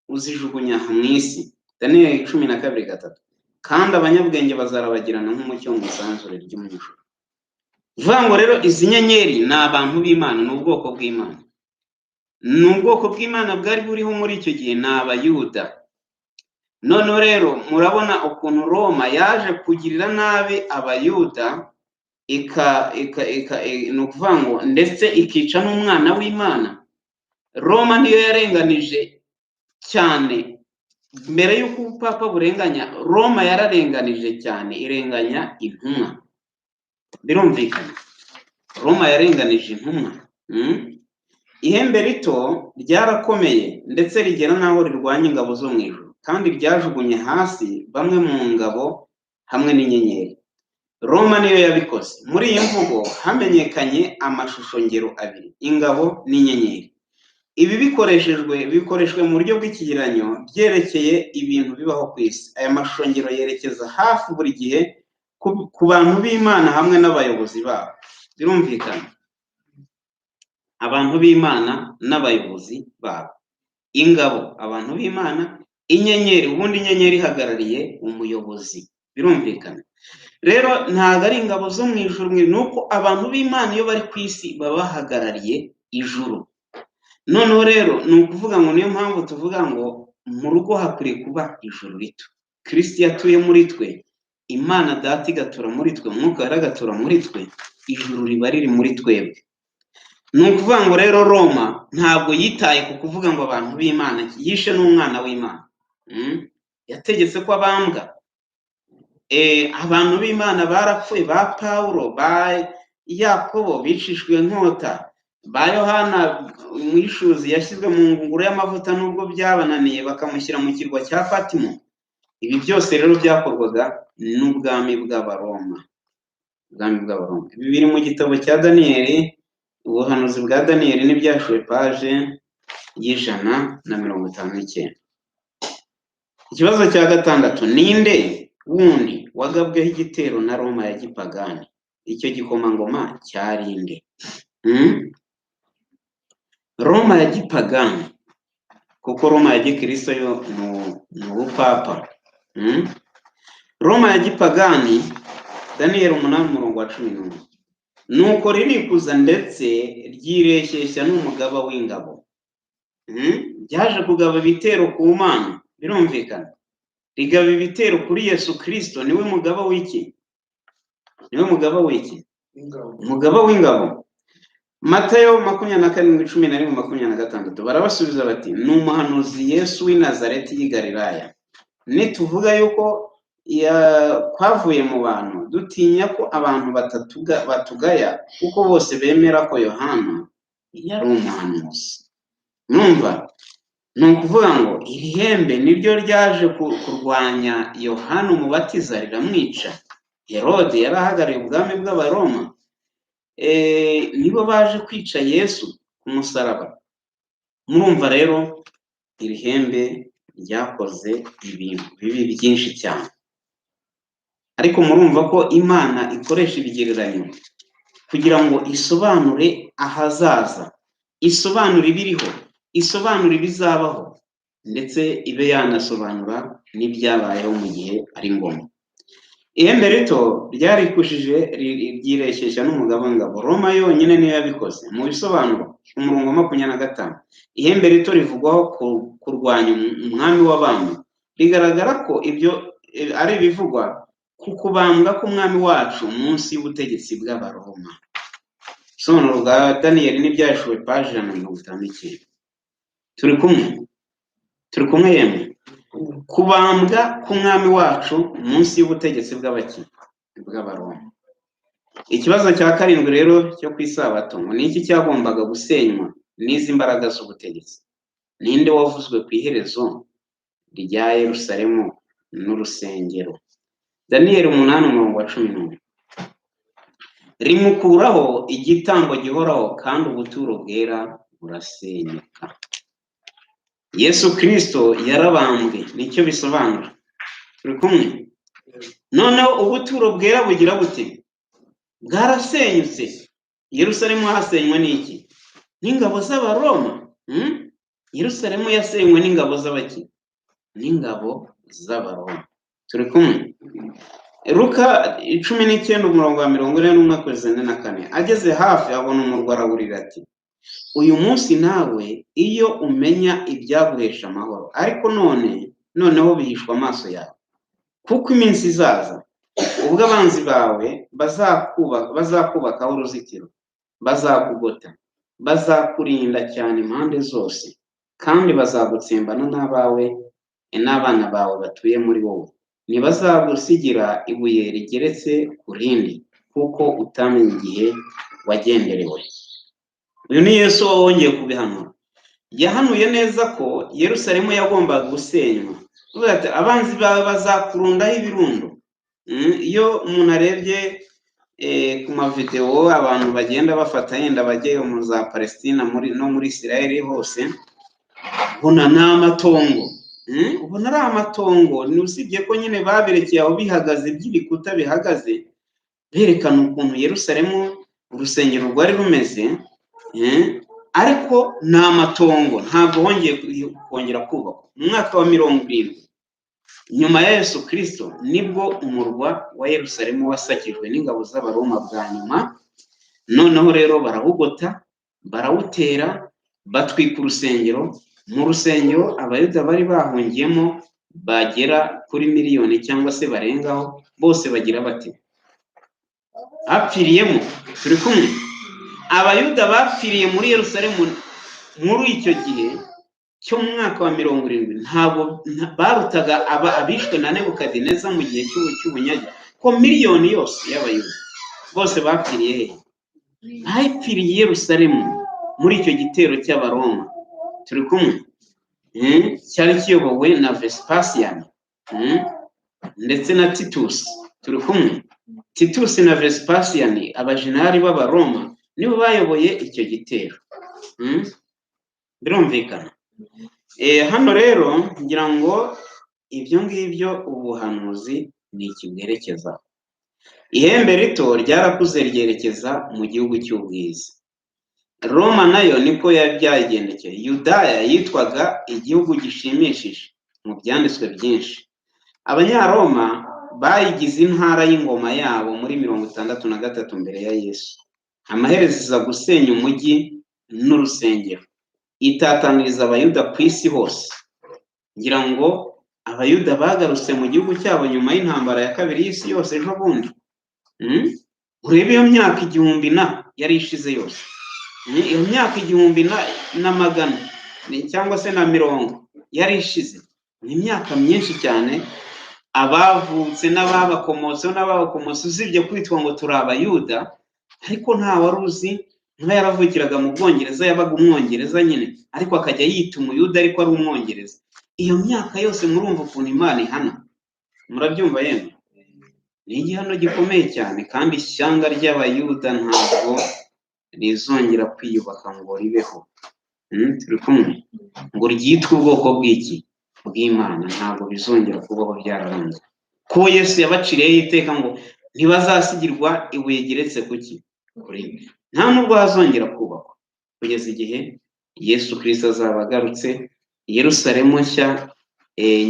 uzijugunya mu isi. Daniyeli 12:3. Kandi abanyabwenge bazarabagirana nk'umucyo mu isanzure ryo mu ijuru. Vuga ngo rero izi nyenyeri ni abantu b'Imana, ni ubwoko bw'Imana. Ni ubwoko bw'Imana bwari buriho muri icyo gihe, ni Abayuda. Noneho rero murabona ukuntu Roma yaje kugirira nabi Abayuda, ni ukuvuga ngo ndetse ikica n'umwana w'Imana. Roma niyo yarenganije cyane. Mbere y'uko ubupapa burenganya, Roma yararenganije cyane, irenganya intumwa. Birumvikana, Roma yarenganije intumwa. Ihembe rito ryarakomeye ndetse rigera n'aho rirwanya ingabo zo mu ijuru, kandi ryajugunye hasi bamwe mu ngabo hamwe n'inyenyeri. Roma niyo yabikoze. Muri iyi mvugo hamenyekanye amashusho ngero abiri: ingabo n'inyenyeri. Ibi bikoreshwe mu buryo bw'ikigereranyo byerekeye ibintu bibaho ku isi. Aya mashusho ngero yerekeza hafi buri gihe ku bantu b'Imana hamwe n'abayobozi babo. Birumvikana, abantu b'Imana n'abayobozi babo. Ingabo, abantu b'Imana. Inyenyeri, ubundi inyenyeri ihagarariye umuyobozi. Birumvikana rero, ntabwo ari ingabo zo mu ijuru, nuko abantu b'Imana iyo bari ku isi baba bahagarariye ijuru. Noneho rero ni ukuvuga ngo niyo mpamvu tuvuga ngo mu rugo hakwiriye kuba ijuru rito. Kristo yatuye muri twe, Imana Data igatura muri twe, Mwuka Wera agatura muri twe, ijuru riba riri muri twebwe. Ni ukuvuga ngo rero Roma ntabwo yitaye ku kuvuga ngo abantu b'Imana, yishe n'umwana w'Imana. Yategetse ko abambwa. Abantu b'Imana barapfuye, ba Pawulo, ba Yakobo bicishwe inkota, ba Yohana umwishuzi yashyizwe mu ngunguru y'amavuta nubwo byabananiye bakamushyira mu kirwa cya Patimo. Ibi byose rero byakorwaga n'ubwami bw'Abaroma. Ibi biri mu gitabo cya Daniyeli. Ubuhanuzi bwa Daniyeli n'ibyashuwe paje y'159. Ikibazo cya 6: ninde wundi wagabweho igitero na Roma ya gipagani? Icyo gikomangoma cyari nde? Roma ya gipagani, kuko Roma ya gikristo yo ni ubupapa. Roma ya gipagani, Daniyeli 8:11. Nuko ririkuza ndetse ryireshyeshya n'umugaba w'ingabo. Byaje kugaba ibitero ku Mana. Birumvikana, rigaba ibitero kuri Yesu Kristo. Niwe mugaba w'iki? Umugaba w'ingabo. Matayo 27:17-26. Barabasubiza bati, ni umuhanuzi Yesu w'i Nazareti y'i Galilaya. Nituvuga yuko kwavuye mu bantu, dutinya ko abantu batugaya, kuko bose bemera ko Yohana yari umuhanuzi. Numva ni ukuvuga ngo iri hembe niryo ryaje kurwanya Yohana umubatiza riramwica. Herode yari ahagarariye ubwami bw'Abaroma. Nibo baje kwica Yesu ku musaraba. Murumva rero iri hembe ryakoze ibintu bibi byinshi cyane. Ariko murumva ko Imana ikoresha ibigereranyo kugira ngo isobanure ahazaza, isobanure ibiriho, isobanure ibizabaho, ndetse ibe yanasobanura n'ibyabayeho mu gihe ari ngombwa. Ihembe rito ryarikushije ryireshyeshya n'umugaba w'ingabo. Roma yonyine niyo yabikoze. Mu bisobanuro umurongo 25, ihembe rito rivugwaho kurwanya umwami w'abami. Bigaragara ko ibyo ari ibivugwa ku kubambwa k'umwami wacu munsi y'ubutegetsi bw'Abaroma. Isobanuro bwa Daniyeli n'ibyashuwe paje 159. Turi kumwe yemwe. kubambwa k'umwami wacu munsi y'ubutegetsi bw'abaroma. Ikibazo cya karindwi rero cyo ku isabato ngo ni iki cyagombaga gusenywa n'izi mbaraga z'ubutegetsi? Ninde wavuzwe ku iherezo rya Yerusalemu n'urusengero? Daniyeli 8:11. Rimukuraho igitambo gihoraho kandi ubuturo bwera burasenyuka. Yesu Kristo yarabambwe, nicyo bisobanura. Turi kumwe? Noneho ubuturo bwera bugira bute? Bwarasenyutse. Yerusalemu hasenywe n'iki? N'ingabo z'abaroma. Yerusalemu yasenywe n'ingabo z'abaki? N'ingabo z'abaroma. Turi kumwe? Luka 19:41-44. Ageze hafi abona umurwa araburira ati, uyu munsi nawe iyo umenya ibyaguhesha amahoro, ariko noneho bihishwa amaso yawe, kuko iminsi izaza ubwo abanzi bawe bazakubakaho uruzitiro, bazakugota, bazakurinda cyane impande zose, kandi bazagutsembana n'abana bawe batuye muri wowe. Ntibazagusigira ibuye rigeretse ku rindi, kuko utamenye igihe wagenderewe. Uyu ni Yesu wongeye kubihanura. Yahanuye neza ko Yerusalemu yagombaga gusenywa. Abanzi bawe bazakurundaho ibirundo. Iyo umuntu arebye ku mavideo abantu bagenda bafata yenda bajyeyo mu za Palestina no muri Israel hose, ubona n'amatongo. Ubona ari amatongo. Usibye ko nyine baberekeye aho bihagaze, by'ibikuta bihagaze, berekana ukuntu Yerusalemu urusengero rwari rumeze, ariko ni amatongo. Ntabwo hongeye kongera kubakwa. Mu mwaka wa 70 nyuma ya Yesu Kristo nibwo umurwa wa Yerusalemu wasakijwe n'ingabo z'abaroma bwa nyuma. Noneho rero barawugota, barawutera, batwika urusengero. Mu rusengero abayuda bari bahungiyemo bagera kuri miliyoni cyangwa se barengaho, bose bagira bati hapfiriyemo. Turi kumwe? Abayuda bapfiriye muri Yerusalemu muri icyo gihe cyo mu mwaka wa 70 ntabwo barutaga abishwe na Nebukadineza mu gihe cy'ubunyage, ko miliyoni yose y'abayuda bose bapfiriye he? Bapfiriye Yerusalemu muri icyo gitero cy'abaroma. Turi kumwe? Cyari kiyobowe na Vespasian ndetse na Titus. Turi kumwe? Titus na Vespasian, abajenerali b'abaroma, nibo bayoboye icyo gitero. Birumvikana? Hano rero ngira ngo ibyo ngibyo ubuhanuzi ni ikibwerekeza. Ihembe rito ryarakuze ryerekeza mu gihugu cy'ubwiza. Roma nayo niko yabyagendekeye. Yudaya yitwaga igihugu gishimishije mu byanditswe byinshi. Abanyaroma bayigize intara y'ingoma yabo muri 63 mbere ya Yesu. Amaherezo iza gusenya umujyi n'urusengero, itataniriza abayuda ku isi hose. Ngira ngo abayuda bagarutse mu gihugu cyabo nyuma y'intambara ya kabiri y'isi yose ejo bundi. Urebe iyo myaka 1000 yari ishize yose. Iyo myaka 1000 cyangwa se na 90 yari ishize. Ni imyaka myinshi cyane. Abavutse n'ababakomotse usibye kwitwa ngo turi abayuda, ariko nta wari uzi. Nka yaravukiraga mu Bwongereza, yabaga umwongereza nyine, ariko akajya yita umuyuda ariko ari umwongereza. Iyo myaka yose murumva ukuntu Imana ihana. Murabyumva yemwe? Ni igihano gikomeye cyane, kandi ishyanga ry'abayuda ntabwo rizongera kwiyubaka ngo ribeho. Turi kumwe? Ngo ryitwe ubwoko bw'iki? Bw'Imana. Ntabwo bizongera kubaho, byararangiye. Ko Yesu yabaciriyeho iteka ngo ntibazasigirwa ibuye geretse kuki? Kuri. Nta nubwo hazongera kubakwa kugeza igihe Yesu Kristo azaba agarutse. Yerusalemu nshya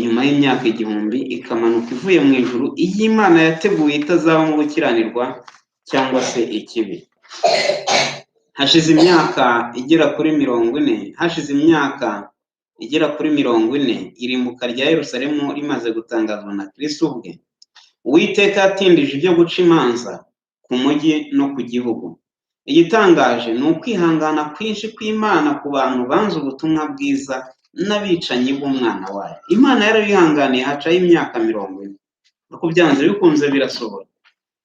nyuma y'imyaka 1000 ikamanuka ivuye mu ijuru, iyi Imana yateguye itazabamo gukiranirwa cyangwa se ikibi. Hashize imyaka igera kuri 40 irimbuka rya Yerusalemu rimaze gutangazwa na Kristo ubwe. Uwiteka yatindije ibyo guca imanza ku mujyi no ku gihugu. Igitangaje ni ukwihangana kwinshi kw'Imana ku bantu banze ubutumwa bwiza n'abicanyi b'umwana wayo. Imana yarabihanganiye hacaho imyaka 40, ariko byanze bikunze birasohora.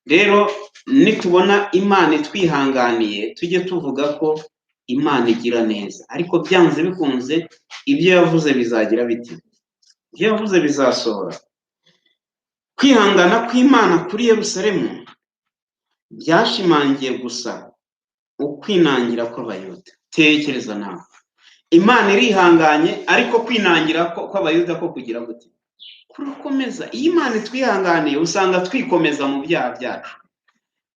Rero nitubona Imana itwihanganiye tujye tuvuga ko Imana igira neza, ariko byanze bikunze ibyo yavuze bizagira biti, ibyo yavuze bizasohora. Kwihangana kw'Imana kuri Yerusalemu byashimangiye gusa ukwinangira kw'Abayuda. Tekereza nawe, Imana irihanganye, ariko kwinangira kw'Abayuda ko kugira gute? Kurakomeza. Iyo Imana itwihanganiye usanga twikomeza mu byaha byacu.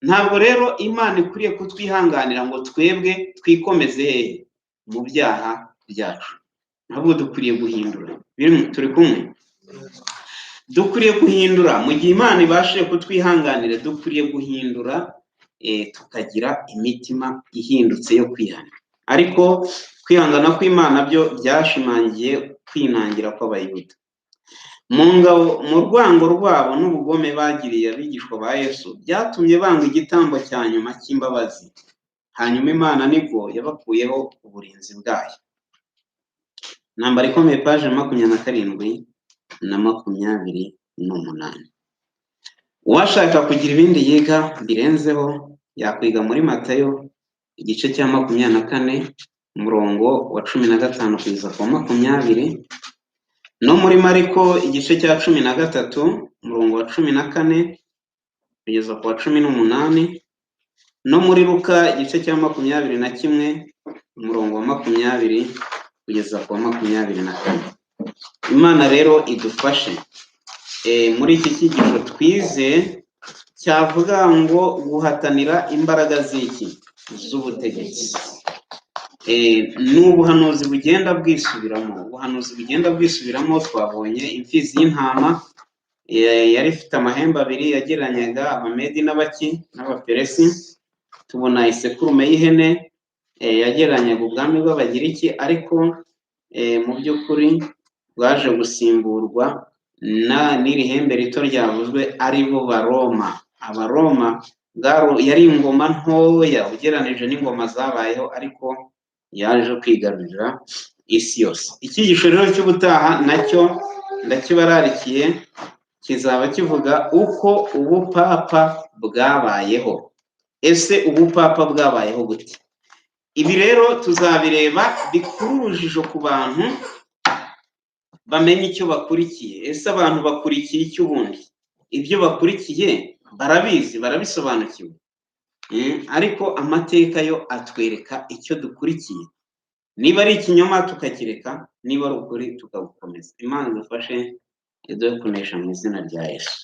Ntabwo rero Imana ikwiriye kutwihanganira ngo twebwe twikomeze mu byaha byacu. Ntabwo dukwiriye guhindura. Turi kumwe? Dukwiriye guhindura. Mu gihe Imana ibashije kutwihanganira, dukwiriye guhindura, tukagira imitima ihindutse yo kwihana. Ariko kwihangana kw'Imana byo byashimangiye kwinangira kw'Abayuda. Mu rwango rwabo n'ubugome bagiriye abigishwa ba Yesu byatumye banga igitambo cya nyuma cy'imbabazi. Hanyuma Imana nibwo yabakuyeho uburinzi bwayo. Nambara ikomeye paje 27 na 28. Uwashaka kugira ibindi yiga birenzeho yakwiga muri Matayo igice cya 24 umurongo wa 15 kugeza ku 20, no muri Mariko igice cya 13 umurongo wa 14 kugeza ku wa 18, no muri Luka igice cya 21 umurongo wa 20 kugeza ku wa 24. Imana rero idufashe. Muri iki cyigisho twize cyavuga ngo guhatanira imbaraga z'iki z'ubutegetsi. N'ubuhanuzi bugenda bwisubiramo. Twabonye imfizi y'intama yari ifite amahembe 2 yageranyaga Abamedi n'Abaperesi. Tubona isekurume y'ihene yageranyaga ubwami bw'Abagiriki, ariko mu by'ukuri bwaje gusimburwa n'iri hembe rito ryavuzwe ari bo Baroma. Abaroma yari ingoma ntoya ugereranije n'ingoma zabayeho, ariko yaje kwigarurira isi yose. Icyigisho rero cy'ubutaha nacyo ndakibararikiye, kizaba kivuga uko ubupapa bwabayeho. Ese ubupapa bwabayeho gute? Ibi rero tuzabireba bikuru urujijo ku bantu bamenye icyo bakurikiye. Ese abantu bakurikiye icyo ubundi? Ibyo bakurikiye barabizi, barabisobanukiwe? Ariko amateka yo atwereka icyo dukurikiye. Niba ari ikinyoma tukakireka, niba ari ukuri tukagukomeza. Imana idufashe iduhe kunesha mu izina rya Yesu.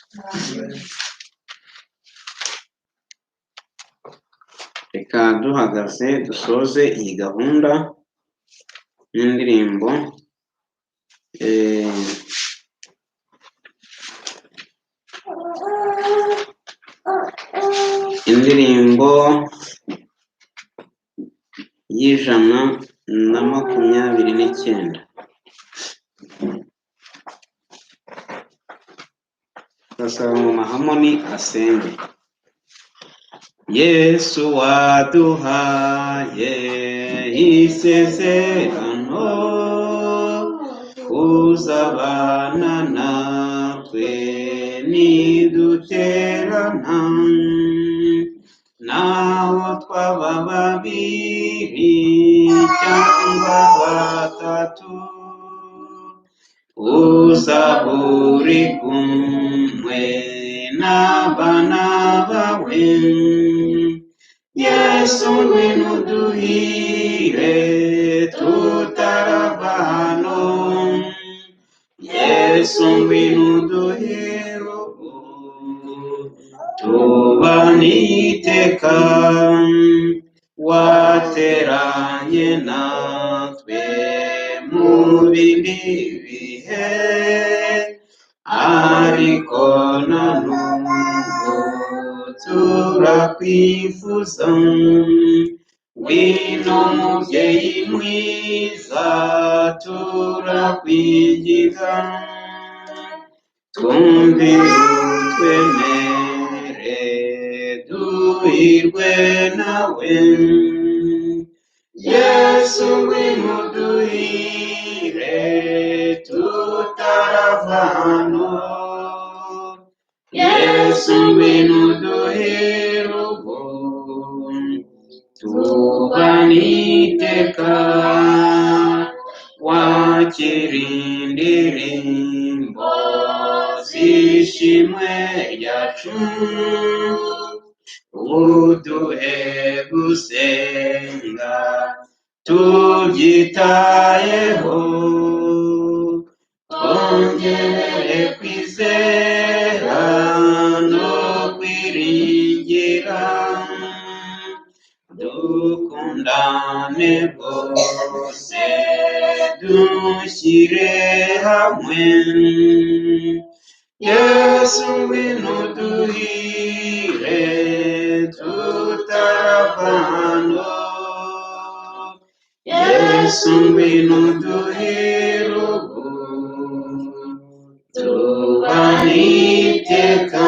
Reka duhagaze dusoze iyi gahunda n'indirimbo y'129. Turasaba mu mahamoni asenge. Yesu waduhaye isezerano uzabana natwe niduterana, naho twaba 2 cyangwa 3 uzaba uri kumwe n'abana bawe. Yesu ngwino uduhire tutarava hano, Yesu ngwino uduhire tubane iteka. Wateranye natwe mu bindi bihe, ariko na n'ubu turakwifuza. Ngwino mubyeyi mwiza turakwinginga, twumvire utwemere duhirwe nawe. Yesu ngwino uduhire yesu ngwino uduhere ubu tubane iteka wakira indirimbo z'ishimwe ryacu uduhe gusenga tubyitayeho twongere kwizera no kwiringira dukundane rwose dushyire hamwe yesu ngwino uduhire tutarabano yesu ngwino uduhire ubu tubane iteka